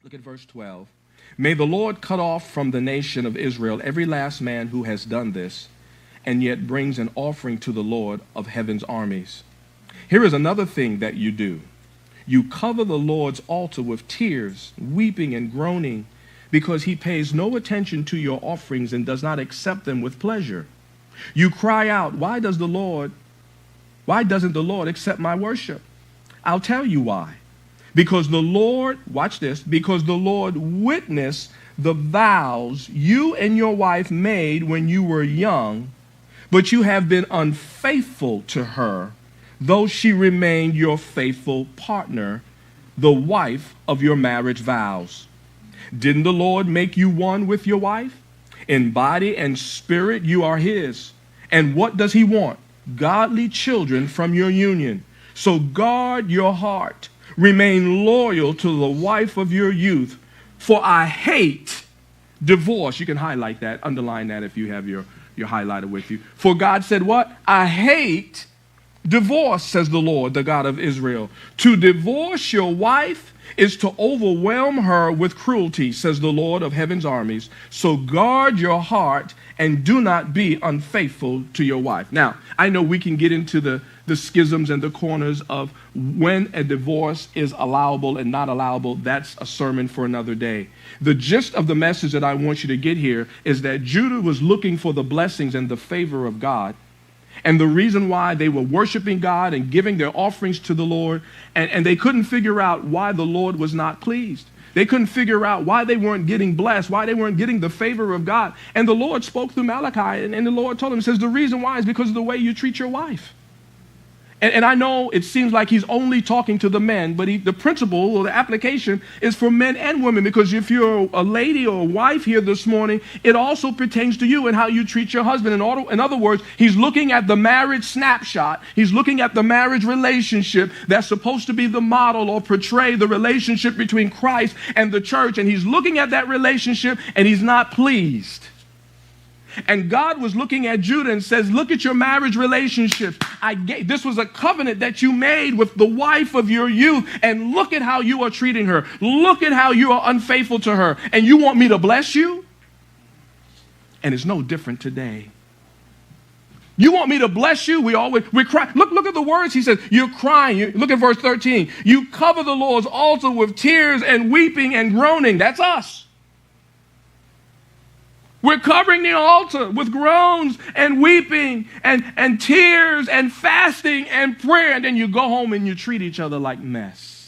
Look at verse 12. May the Lord cut off from the nation of Israel every last man who has done this, and yet brings an offering to the Lord of heaven's armies. Here is another thing that you do. You cover the Lord's altar with tears, weeping and groaning, because he pays no attention to your offerings and does not accept them with pleasure. You cry out, why doesn't the Lord accept my worship? I'll tell you why. Because the Lord, watch this, because the Lord witnessed the vows you and your wife made when you were young, but you have been unfaithful to her, though she remained your faithful partner, the wife of your marriage vows. Didn't the Lord make you one with your wife? In body and spirit you are his. And what does he want? Godly children from your union. So guard your heart. Remain loyal to the wife of your youth. For I hate divorce. You can highlight that, underline that if you have your highlighter with you. For God said what? I hate divorce, says the Lord, the God of Israel. To divorce your wife is to overwhelm her with cruelty, says the Lord of heaven's armies. So guard your heart and do not be unfaithful to your wife. Now, I know we can get into the schisms and the corners of when a divorce is allowable and not allowable. That's a sermon for another day. The gist of the message that I want you to get here is that Judah was looking for the blessings and the favor of God. And the reason why they were worshiping God and giving their offerings to the Lord, and they couldn't figure out why the Lord was not pleased. They couldn't figure out why they weren't getting blessed, why they weren't getting the favor of God. And the Lord spoke through Malachi, and the Lord told him, says, the reason why is because of the way you treat your wife. And I know it seems like he's only talking to the men, but the principle or the application is for men and women, because if you're a lady or a wife here this morning, it also pertains to you and how you treat your husband. In other words, he's looking at the marriage snapshot. He's looking at the marriage relationship that's supposed to be the model or portray the relationship between Christ and the church. And he's looking at that relationship and he's not pleased. And God was looking at Judah and says, look at your marriage relationships. This was a covenant that you made with the wife of your youth. And look at how you are treating her. Look at how you are unfaithful to her. And you want me to bless you? And it's no different today. You want me to bless you? We cry. Look at the words he says. You're crying. Look at verse 13. You cover the Lord's altar with tears and weeping and groaning. That's us. We're covering the altar with groans and weeping and tears and fasting and prayer. And then you go home and you treat each other like mess.